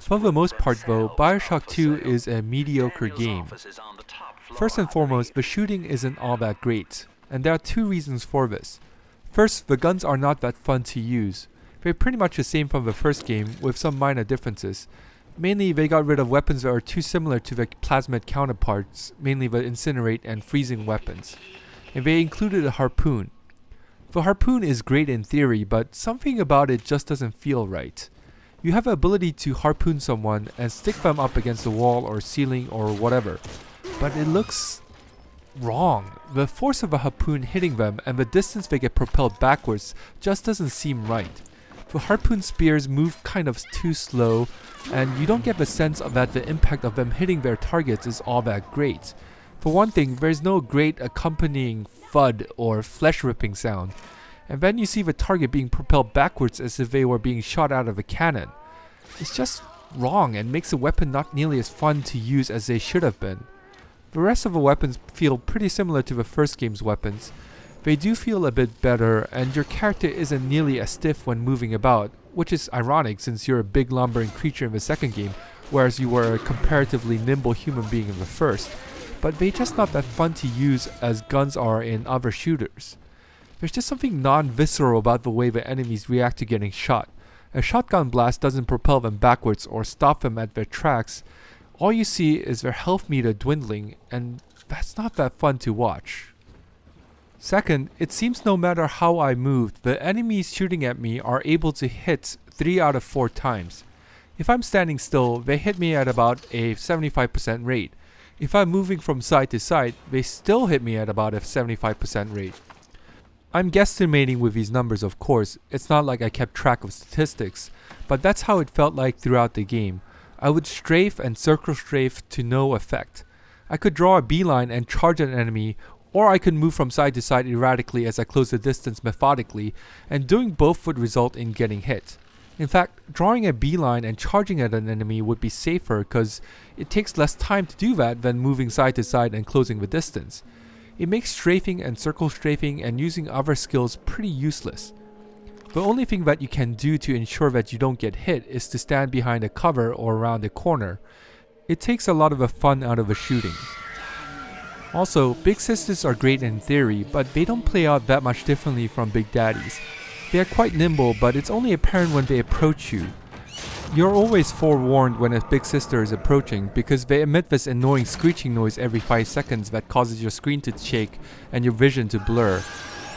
For the most part though, BioShock 2 is a mediocre game. First and foremost, the shooting isn't all that great, and there are two reasons for this. First, the guns are not that fun to use. They're pretty much the same from the first game, with some minor differences. Mainly, they got rid of weapons that are too similar to their plasmid counterparts, mainly the incinerate and freezing weapons. And they included a harpoon. The harpoon is great in theory, but something about it just doesn't feel right. You have the ability to harpoon someone and stick them up against the wall or ceiling or whatever, but it looks wrong. The force of a harpoon hitting them and the distance they get propelled backwards just doesn't seem right. The harpoon spears move kind of too slow, and you don't get the sense of that the impact of them hitting their targets is all that great. For one thing, there's no great accompanying thud or flesh-ripping sound, and then you see the target being propelled backwards as if they were being shot out of a cannon. It's just wrong and makes the weapon not nearly as fun to use as they should have been. The rest of the weapons feel pretty similar to the first game's weapons. They do feel a bit better, and your character isn't nearly as stiff when moving about, which is ironic since you're a big lumbering creature in the second game, whereas you were a comparatively nimble human being in the first. But they're just not that fun to use as guns are in other shooters. There's just something non-visceral about the way the enemies react to getting shot. A shotgun blast doesn't propel them backwards or stop them at their tracks. All you see is their health meter dwindling, and that's not that fun to watch. Second, it seems no matter how I moved, the enemies shooting at me are able to hit 3 out of 4 times. If I'm standing still, they hit me at about a 75% rate. If I'm moving from side to side, they still hit me at about a 75% rate. I'm guesstimating with these numbers, of course. It's not like I kept track of statistics, but that's how it felt like throughout the game. I would strafe and circle strafe to no effect. I could draw a beeline and charge an enemy, or I could move from side to side erratically as I close the distance methodically, and doing both would result in getting hit. In fact, drawing a beeline and charging at an enemy would be safer because it takes less time to do that than moving side to side and closing the distance. It makes strafing and circle strafing and using other skills pretty useless. The only thing that you can do to ensure that you don't get hit is to stand behind a cover or around a corner. It takes a lot of the fun out of the shooting. Also, Big Sisters are great in theory, but they don't play out that much differently from Big Daddies. They are quite nimble, but it's only apparent when they approach you. You're always forewarned when a Big Sister is approaching because they emit this annoying screeching noise every 5 seconds that causes your screen to shake and your vision to blur.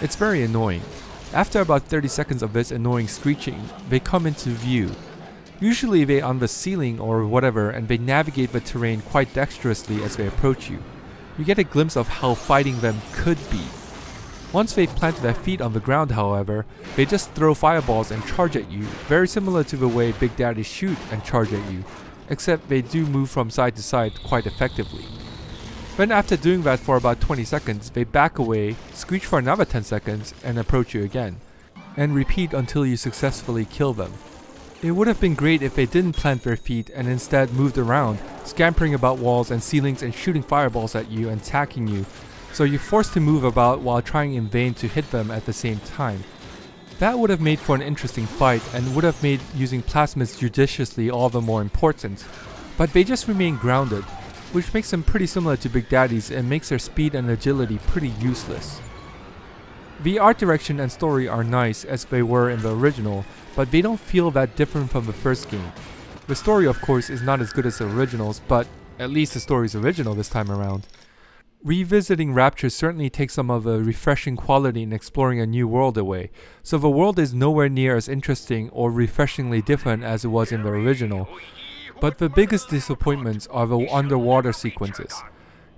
It's very annoying. After about 30 seconds of this annoying screeching, they come into view. Usually they're on the ceiling or whatever, and they navigate the terrain quite dexterously as they approach you. You get a glimpse of how fighting them could be. Once they've planted their feet on the ground, however, they just throw fireballs and charge at you, very similar to the way Big Daddies shoot and charge at you, except they do move from side to side quite effectively. Then after doing that for about 20 seconds, they back away, screech for another 10 seconds, and approach you again, and repeat until you successfully kill them. It would have been great if they didn't plant their feet and instead moved around, scampering about walls and ceilings and shooting fireballs at you and attacking you, so you're forced to move about while trying in vain to hit them at the same time. That would have made for an interesting fight and would have made using plasmids judiciously all the more important, but they just remain grounded, which makes them pretty similar to Big Daddies and makes their speed and agility pretty useless. The art direction and story are nice as they were in the original, but they don't feel that different from the first game. The story, of course, is not as good as the originals, but at least the story is original this time around. Revisiting Rapture certainly takes some of the refreshing quality in exploring a new world away, so the world is nowhere near as interesting or refreshingly different as it was in the original. But the biggest disappointments are the underwater sequences.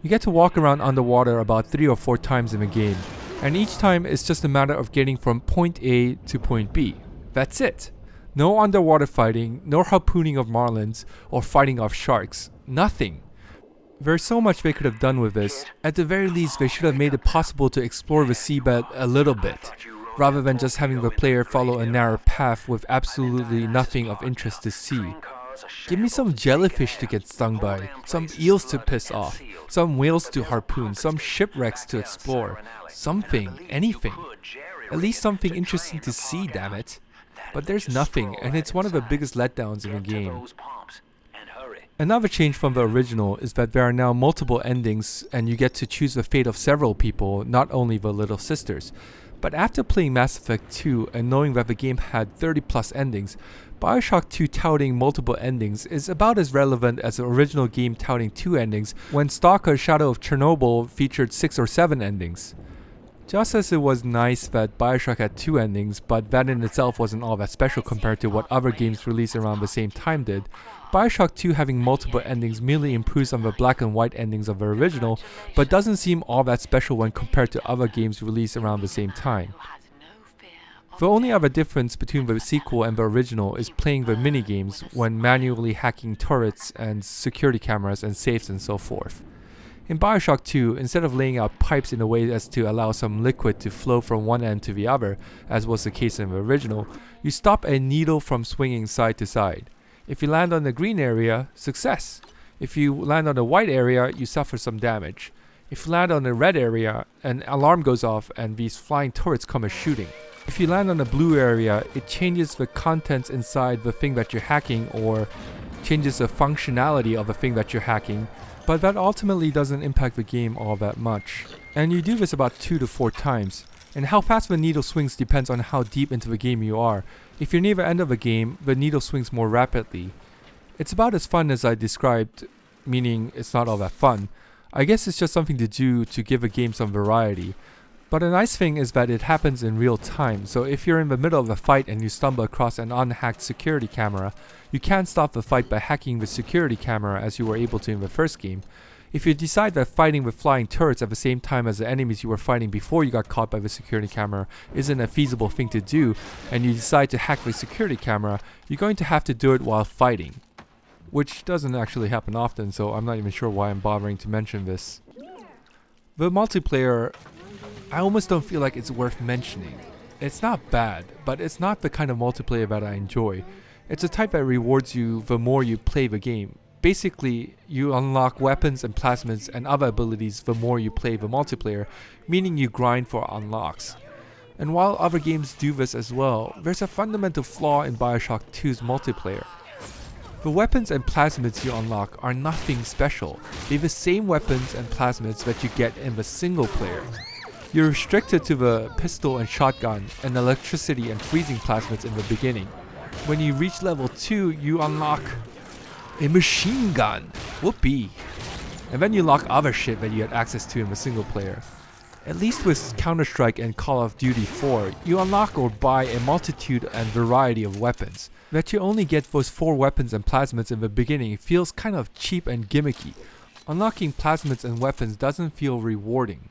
You get to walk around underwater about 3 or 4 times in the game, and each time it's just a matter of getting from point A to point B. That's it. No underwater fighting, no harpooning of marlins, or fighting off sharks. Nothing. There's so much they could have done with this. At the very least, they should have made it possible to explore the seabed a little bit, rather than just having the player follow a narrow path with absolutely nothing of interest to see. Give me some jellyfish to get stung by, some eels to piss off, some whales to harpoon, some shipwrecks to explore. Something, anything. At least something interesting to see, damn it. but there's nothing, and it's one of the biggest letdowns in the game. Another change from the original is that there are now multiple endings, and you get to choose the fate of several people, not only the little sisters. But after playing Mass Effect 2 and knowing that the game had 30 plus endings, BioShock 2 touting multiple endings is about as relevant as the original game touting 2 endings when Stalker Shadow of Chernobyl featured 6 or 7 endings. Just as it was nice that BioShock had 2 endings, but that in itself wasn't all that special compared to what other games released around the same time did, BioShock 2 having multiple endings merely improves on the black and white endings of the original, but doesn't seem all that special when compared to other games released around the same time. The only other difference between the sequel and the original is playing the minigames when manually hacking turrets and security cameras and safes and so forth. In BioShock 2, instead of laying out pipes in a way as to allow some liquid to flow from one end to the other, as was the case in the original, you stop a needle from swinging side to side. If you land on the green area, success. If you land on the white area, you suffer some damage. If you land on the red area, an alarm goes off and these flying turrets come as shooting. If you land on the blue area, it changes the contents inside the thing that you're hacking or changes the functionality of the thing that you're hacking, but that ultimately doesn't impact the game all that much. And you do this about 2 to 4 times. And how fast the needle swings depends on how deep into the game you are. If you're near the end of the game, the needle swings more rapidly. It's about as fun as I described, meaning it's not all that fun. I guess it's just something to do to give a game some variety. But a nice thing is that it happens in real time, so if you're in the middle of a fight and you stumble across an unhacked security camera, you can't stop the fight by hacking the security camera as you were able to in the first game. If you decide that fighting with flying turrets at the same time as the enemies you were fighting before you got caught by the security camera isn't a feasible thing to do, and you decide to hack the security camera, you're going to have to do it while fighting. Which doesn't actually happen often, so I'm not even sure why I'm bothering to mention this. The multiplayer, I almost don't feel like it's worth mentioning. It's not bad, but it's not the kind of multiplayer that I enjoy. It's a type that rewards you the more you play the game. Basically, you unlock weapons and plasmids and other abilities the more you play the multiplayer, meaning you grind for unlocks. And while other games do this as well, there's a fundamental flaw in BioShock 2's multiplayer. The weapons and plasmids you unlock are nothing special. They're the same weapons and plasmids that you get in the single player. You're restricted to the pistol and shotgun and electricity and freezing plasmids in the beginning. When you reach level 2, you unlock a machine gun. Whoopee. And then you unlock other shit that you had access to in the single player. At least with Counter-Strike and Call of Duty 4, you unlock or buy a multitude and variety of weapons. That you only get those 4 weapons and plasmids in the beginning feels kind of cheap and gimmicky. Unlocking plasmids and weapons doesn't feel rewarding.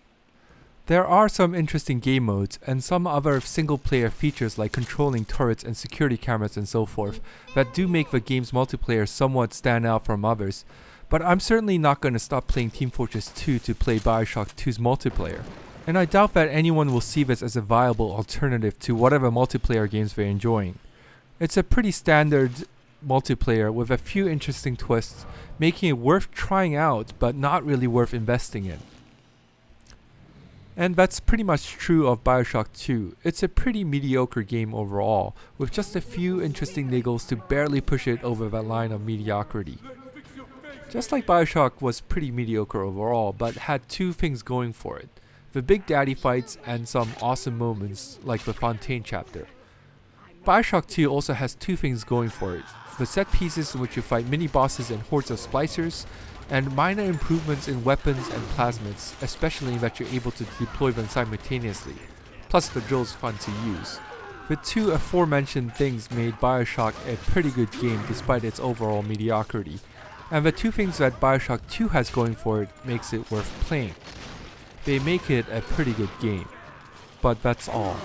There are some interesting game modes and some other single player features like controlling turrets and security cameras and so forth that do make the game's multiplayer somewhat stand out from others, but I'm certainly not going to stop playing Team Fortress 2 to play BioShock 2's multiplayer. And I doubt that anyone will see this as a viable alternative to whatever multiplayer games they're enjoying. It's a pretty standard multiplayer with a few interesting twists, making it worth trying out but not really worth investing in. And that's pretty much true of BioShock 2. It's a pretty mediocre game overall, with just a few interesting niggles to barely push it over that line of mediocrity. Just like BioShock was pretty mediocre overall, but had 2 things going for it. The big daddy fights and some awesome moments like the Fontaine chapter. BioShock 2 also has 2 things going for it. The set pieces in which you fight mini-bosses and hordes of splicers, and minor improvements in weapons and plasmids, especially that you're able to deploy them simultaneously. Plus the drill's fun to use. The 2 aforementioned things made BioShock a pretty good game despite its overall mediocrity. And the 2 things that BioShock 2 has going for it makes it worth playing. They make it a pretty good game. But that's all.